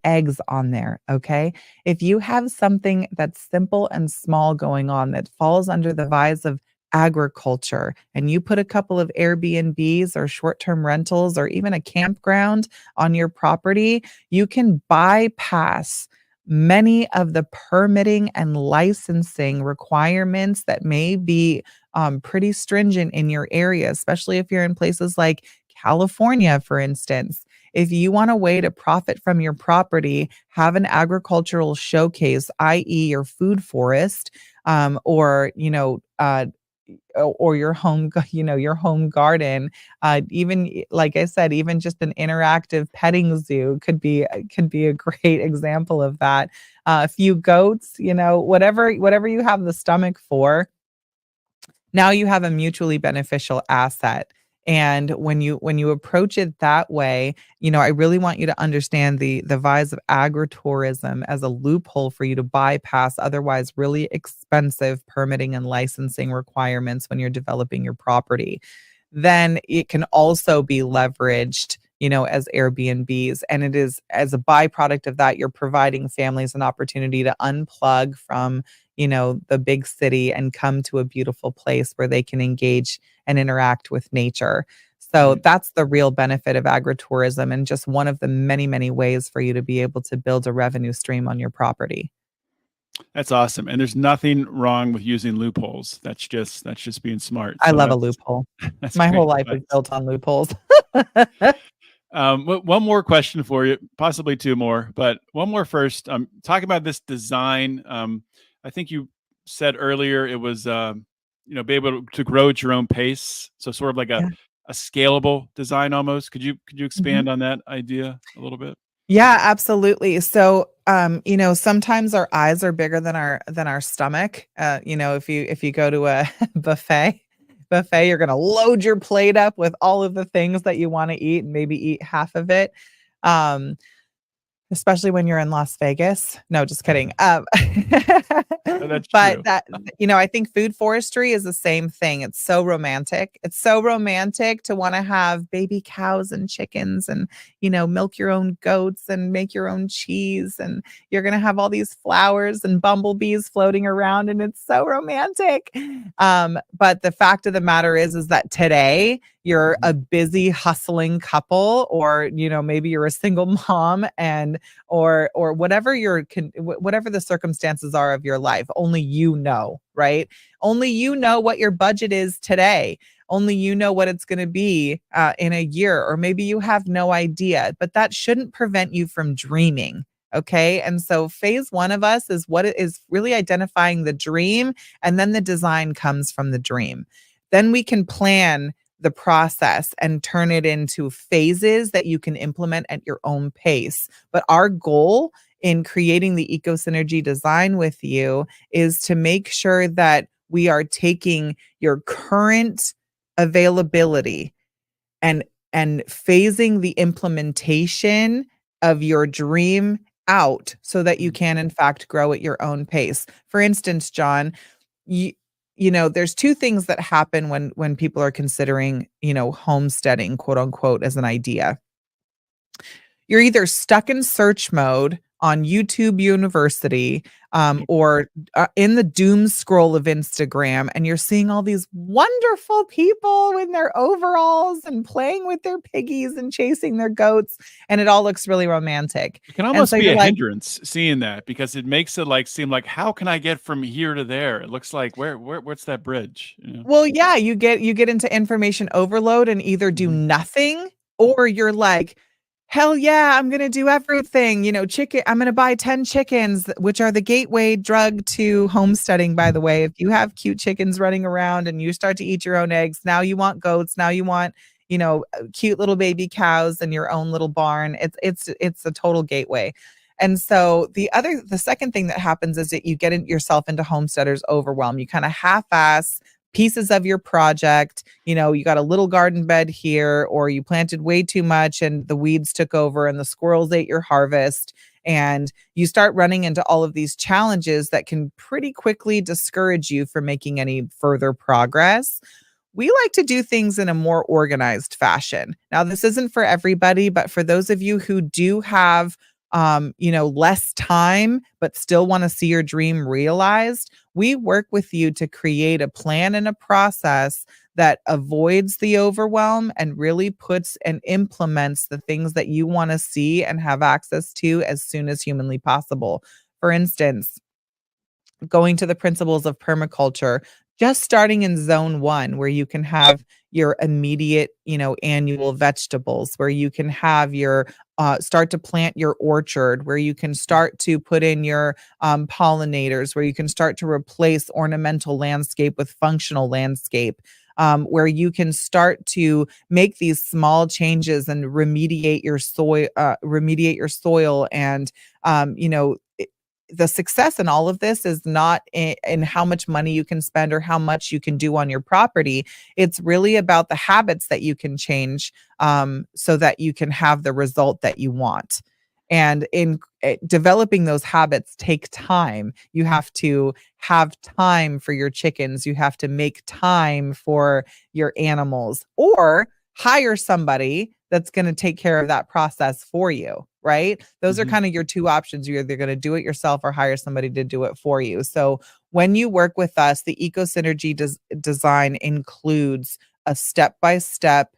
Speaker 4: eggs on there, okay? If you have something that's simple and small going on that falls under the vise of agriculture, and you put a couple of Airbnbs or short-term rentals or even a campground on your property, you can bypass many of the permitting and licensing requirements that may be pretty stringent in your area, especially if you're in places like California, for instance. If you want a way to profit from your property, have an agricultural showcase, i.e., your food forest, or or your your home garden. Even like I said, even just an interactive petting zoo could be a great example of that. A few goats, whatever you have the stomach for, now you have a mutually beneficial asset. And when you approach it that way, I really want you to understand the vise of agritourism as a loophole for you to bypass otherwise really expensive permitting and licensing requirements when you're developing your property. Then it can also be leveraged, as Airbnbs. And it is, as a byproduct of that, you're providing families an opportunity to unplug from, the big city and come to a beautiful place where they can engage and interact with nature. So
Speaker 3: Right.
Speaker 4: that's the real benefit of agritourism, and just one of the many, many ways for you to be able to build a revenue stream on your property.
Speaker 3: That's awesome. And there's nothing wrong with using loopholes. That's just being smart.
Speaker 4: I
Speaker 3: So
Speaker 4: love a
Speaker 3: that's
Speaker 4: loophole.
Speaker 3: that's
Speaker 4: My whole
Speaker 3: great
Speaker 4: life is
Speaker 3: advice.
Speaker 4: built on loopholes.
Speaker 3: One more question for you, possibly two more, but one more first. Talking about this design. I think you said earlier it was, be able to grow at your own pace. So sort of like
Speaker 4: Yeah.
Speaker 3: a scalable design almost. Could you
Speaker 4: Mhm.
Speaker 3: expand on that idea a little bit?
Speaker 4: Yeah, absolutely. So, sometimes our eyes are bigger than our stomach. If you go to a buffet, you're gonna load your plate up with all of the things that you want to eat and maybe eat half of it. Um, Especially when you're in Las Vegas. No, just kidding.
Speaker 3: That's
Speaker 4: But
Speaker 3: true.
Speaker 4: that, I think food forestry is the same thing. It's so romantic. It's so romantic to want to have baby cows and chickens and, milk your own goats and make your own cheese. And you're going to have all these flowers and bumblebees floating around. And it's so romantic. But the fact of the matter is that today you're
Speaker 3: Mhm.
Speaker 4: a busy hustling couple, or, maybe you're a single mom, and or whatever the circumstances are of your life, only right? Only what your budget is today. Only what it's going to be in a year, or maybe you have no idea, but that shouldn't prevent you from dreaming. Okay. And so phase one of us is what it is, really identifying the dream, and then the design comes from the dream. Then we can plan the process and turn it into phases that you can implement at your own pace. But our goal in creating the eco synergy design with you is to make sure that we are taking your current availability and phasing the implementation of your dream out so that you can in fact grow at your own pace. For instance, John, you there's two things that happen when people are considering, homesteading, quote unquote, as an idea. You're either stuck in search mode on YouTube University, or in the doom scroll of Instagram, and you're seeing all these wonderful people in their overalls and playing with their piggies and chasing their goats, and it all looks really romantic.
Speaker 3: It can
Speaker 4: And
Speaker 3: almost
Speaker 4: so
Speaker 3: be
Speaker 4: you're
Speaker 3: a
Speaker 4: like,
Speaker 3: hindrance seeing that because it makes it like seem like how can I get from here to there? It looks like what's that bridge? You know?
Speaker 4: well, yeah, you get into information overload and either do
Speaker 3: Mhm.
Speaker 4: nothing, or you're like, "Hell yeah, I'm gonna do everything." Chicken I'm gonna buy 10 chickens, which are the gateway drug to homesteading, by the way. If you have cute chickens running around and you start to eat your own eggs, now you want goats, now you want, cute little baby cows in your own little barn. It's a total gateway. And so the second thing that happens is that you get yourself into homesteader's overwhelm. You kind of half-ass pieces of your project. You got a little garden bed here, or you planted way too much and the weeds took over and the squirrels ate your harvest. And you start running into all of these challenges that can pretty quickly discourage you from making any further progress. We like to do things in a more organized fashion. Now, this isn't for everybody, but for those of you who do have, less time, but still want to see your dream realized, we work with you to create a plan and a process that avoids the overwhelm and really puts and implements the things that you want to see and have access to as soon as humanly possible. For instance, going to the principles of permaculture, just starting in zone 1 where you can have your immediate, annual vegetables, where you can have your start to plant your orchard, where you can start to put in your pollinators, where you can start to replace ornamental landscape with functional landscape. Where you can start to make these small changes and remediate your soil, and the success in all of this is not in how much money you can spend or how much you can do on your property. It's really about the habits that you can change, so that you can have the result that you want. And in developing those habits take time. You have to have time for your chickens. You have to make time for your animals, or hire somebody that's going to take care of that process for you, right? Those are
Speaker 3: Mhm.
Speaker 4: kind of your two options. You're either going to do it yourself or hire somebody to do it for you. So when you work with us, the Eco Synergy design includes a step-by-step,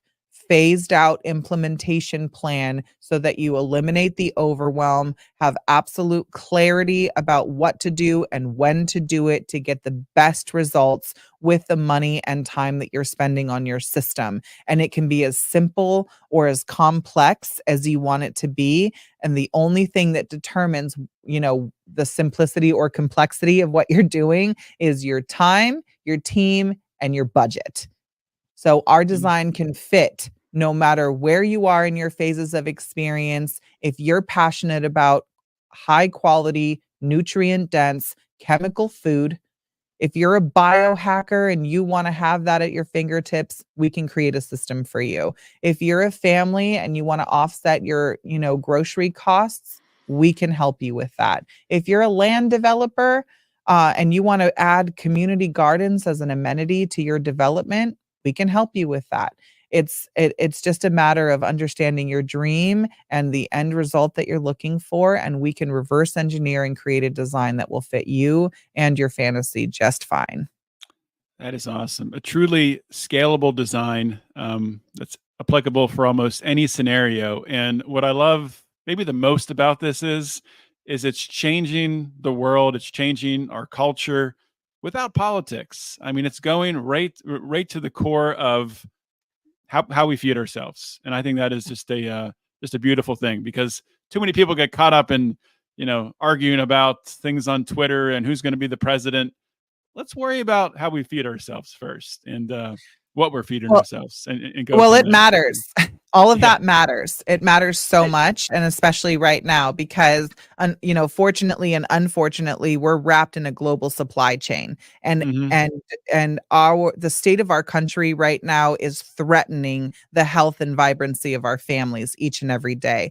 Speaker 4: phased out implementation plan so that you eliminate the overwhelm, have absolute clarity about what to do and when to do it to get the best results with the money and time that you're spending on your system. And it can be as simple or as complex as you want it to be. And the only thing that determines, the simplicity or complexity of what you're doing is your time, your team, and your budget. So our
Speaker 3: Mhm.
Speaker 4: design can fit no matter where you are in your phases of experience. If you're passionate about high quality, nutrient dense, chemical food, if you're a biohacker and you want to have that at your fingertips, we can create a system for you. If you're a family and you want to offset your, grocery costs, we can help you with that. If you're a land developer, and you want to add community gardens as an amenity to your development, we can help you with that. It's just a matter of understanding your dream and the end result that you're looking for, and we can reverse engineer and create a design that will fit you and your fantasy just fine.
Speaker 3: That is awesome. A truly scalable design that's applicable for almost any scenario. And what I love maybe the most about this is it's changing the world. It's changing our culture without politics. I mean, it's going right to the core of how we feed ourselves. And I think that is just a beautiful thing because too many people get caught up in arguing about things on Twitter and who's going to be the president. Let's worry about how we feed ourselves first and what we're feeding
Speaker 4: Well,
Speaker 3: ourselves and go
Speaker 4: well,
Speaker 3: from
Speaker 4: it
Speaker 3: there.
Speaker 4: matters. All of
Speaker 3: Yeah.
Speaker 4: that matters. It matters so much, and especially right now because, fortunately and unfortunately, we're wrapped in a global supply chain, and
Speaker 3: Hmm.
Speaker 4: the state of our country right now is threatening the health and vibrancy of our families each and every day.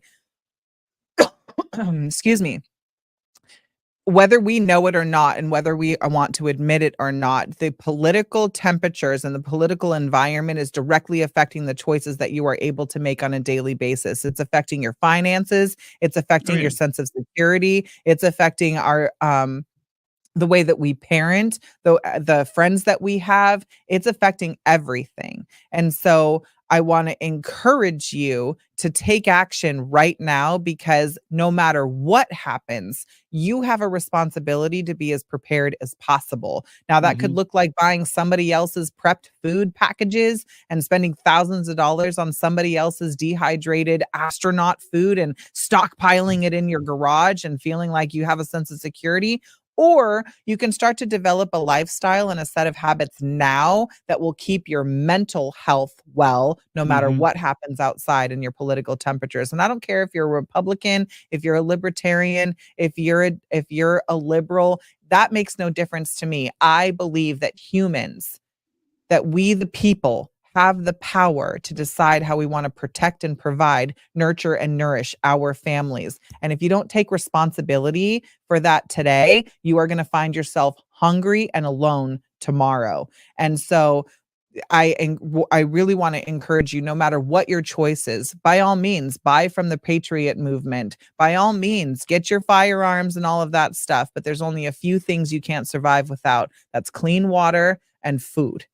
Speaker 4: excuse me, whether we know it or not, and whether we want to admit it or not, the political temperatures and the political environment is directly affecting the choices that you are able to make on a daily basis. It's affecting your finances. It's
Speaker 3: Oh
Speaker 4: affecting
Speaker 3: yeah.
Speaker 4: your sense of security. It's affecting our the way that we parent, the friends that we have. It's affecting everything. And so I want to encourage you to take action right now, because no matter what happens, you have a responsibility to be as prepared as possible. Now, that could
Speaker 3: Hmm.
Speaker 4: look like buying somebody else's prepped food packages and spending thousands of dollars on somebody else's dehydrated astronaut food and stockpiling it in your garage and feeling like you have a sense of security. Or you can start to develop a lifestyle and a set of habits now that will keep your mental health well, no matter
Speaker 3: Hmm.
Speaker 4: what happens outside in your political temperatures. And I don't care if you're a Republican, if you're a libertarian, if you're a liberal, that makes no difference to me. I believe that we, the people, have the power to decide how we want to protect and provide, nurture and nourish our families. And if you don't take responsibility for that today, you are going to find yourself hungry and alone tomorrow. And so I really want to encourage you, no matter what your choice is, by all means, buy from the Patriot movement. By all means, get your firearms and all of that stuff. But there's only a few things you can't survive without. That's clean water and food.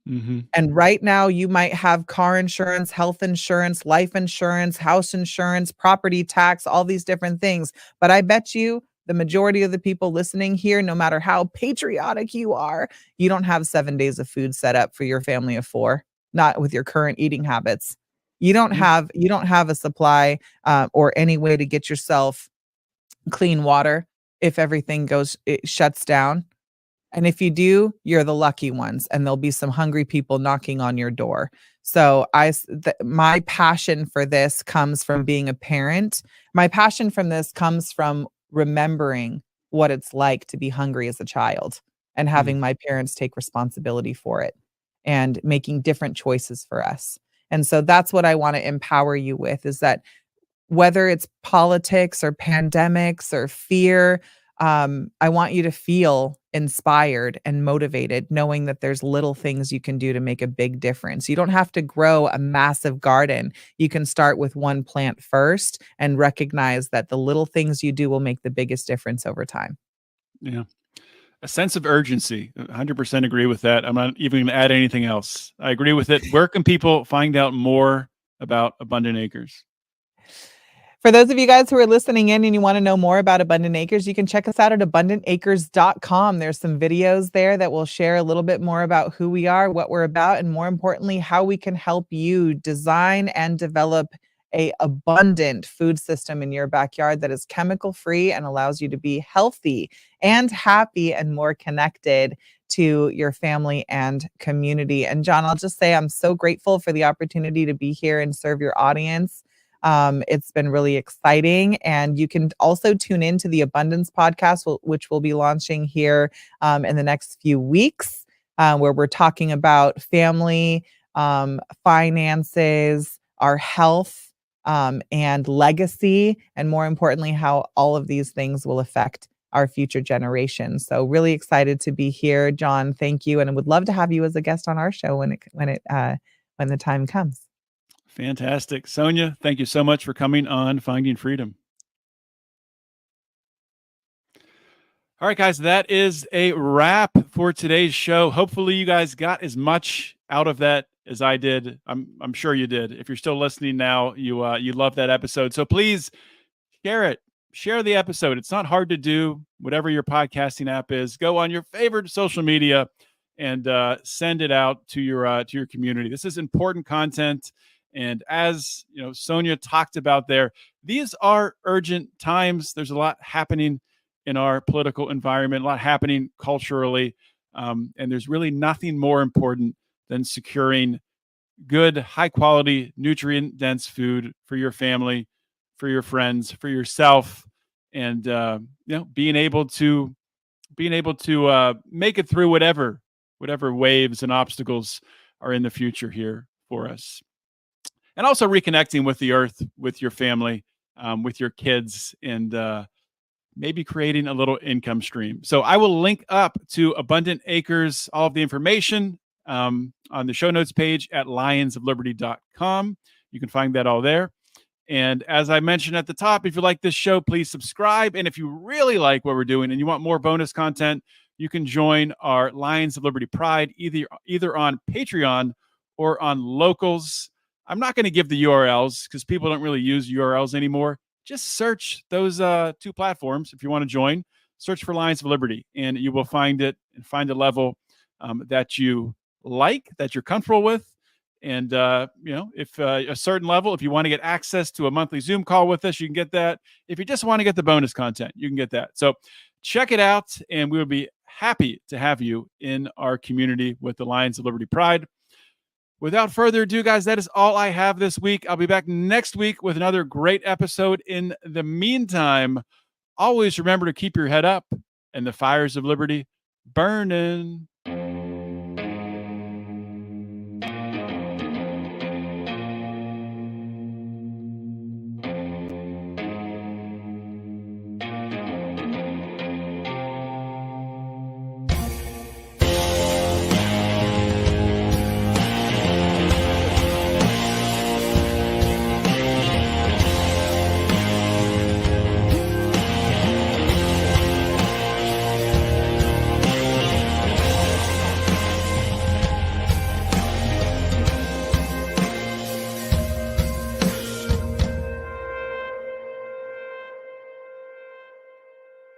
Speaker 3: Hmm.
Speaker 4: And right now, you might have car insurance, health insurance, life insurance, house insurance, property tax, all these different things. But I bet you the majority of the people listening here, no matter how patriotic you are, you don't have 7 days of food set up for your family of four, not with your current eating habits.
Speaker 3: Yeah.
Speaker 4: You don't have a supply or any way to get yourself clean water if everything it shuts down. And if you do, you're the lucky ones, and there'll be some hungry people knocking on your door. So my passion for this comes from being a parent. My passion from this comes from remembering what it's like to be hungry as a child and
Speaker 3: Mm.
Speaker 4: having my parents take responsibility for it and making different choices for us. And so that's what I want to empower you with, is that whether it's politics or pandemics or fear, I want you to feel inspired and motivated, knowing that there's little things you can do to make a big difference. You don't have to grow a massive garden. You can start with one plant first and recognize that the little things you do will make the biggest difference over time.
Speaker 3: Yeah. A sense of urgency. 100% agree with that. I'm not even going to add anything else. I agree with it. Where can people find out more about Abundant Acres?
Speaker 4: For those of you guys who are listening in and you want to know more about Abundant Acres, you can check us out at abundantacres.com. There's some videos there that will share a little bit more about who we are, what we're about, and more importantly, how we can help you design and develop a abundant food system in your backyard that is chemical free and allows you to be healthy and happy and more connected to your family and community. And John, I'll just say I'm so grateful for the opportunity to be here and serve your audience. It's been really exciting. And you can also tune in to the Abundance podcast, which we'll be launching here in the next few weeks, where we're talking about family, finances, our health, and legacy, and more importantly, how all of these things will affect our future generations. So really excited to be here, John. Thank you, and I would love to have you as a guest on our show when the time comes.
Speaker 3: Fantastic. Sonia, thank you so much for coming on Finding Freedom. All right, guys, that is a wrap for today's show. Hopefully you guys got as much out of that as I did. I'm sure you did. If you're still listening now, you love that episode. So please share it. Share the episode. It's not hard to do. Whatever your podcasting app is, go on your favorite social media and send it out to your community. This is important content. And as you know, Sonia talked about there, these are urgent times. There's a lot happening in our political environment, a lot happening culturally. And there's really nothing more important than securing good, high quality, nutrient dense food for your family, for your friends, for yourself, and being able to make it through whatever waves and obstacles are in the future here for us. And also reconnecting with the earth, with your family. with your kids and maybe creating a little income stream. So I will link up to Abundant Acres, all of the information on the show notes page at lionsofliberty.com. You can find that all there. And as I mentioned at the top, if you like this show, please subscribe. And if you really like what we're doing and you want more bonus content, you can join our Lions of Liberty Pride either on Patreon or on Locals. I'm not going to give the URLs because people don't really use URLs anymore. Just search those two platforms if you want to join. Search for Lions of Liberty, and you will find it and find a level that you like, that you're comfortable with. And, if a certain level, if you want to get access to a monthly Zoom call with us, you can get that. If you just want to get the bonus content, you can get that. So check it out, and we will be happy to have you in our community with the Lions of Liberty Pride. Without further ado, guys, that is all I have this week. I'll be back next week with another great episode. In the meantime, always remember to keep your head up and the fires of liberty burning.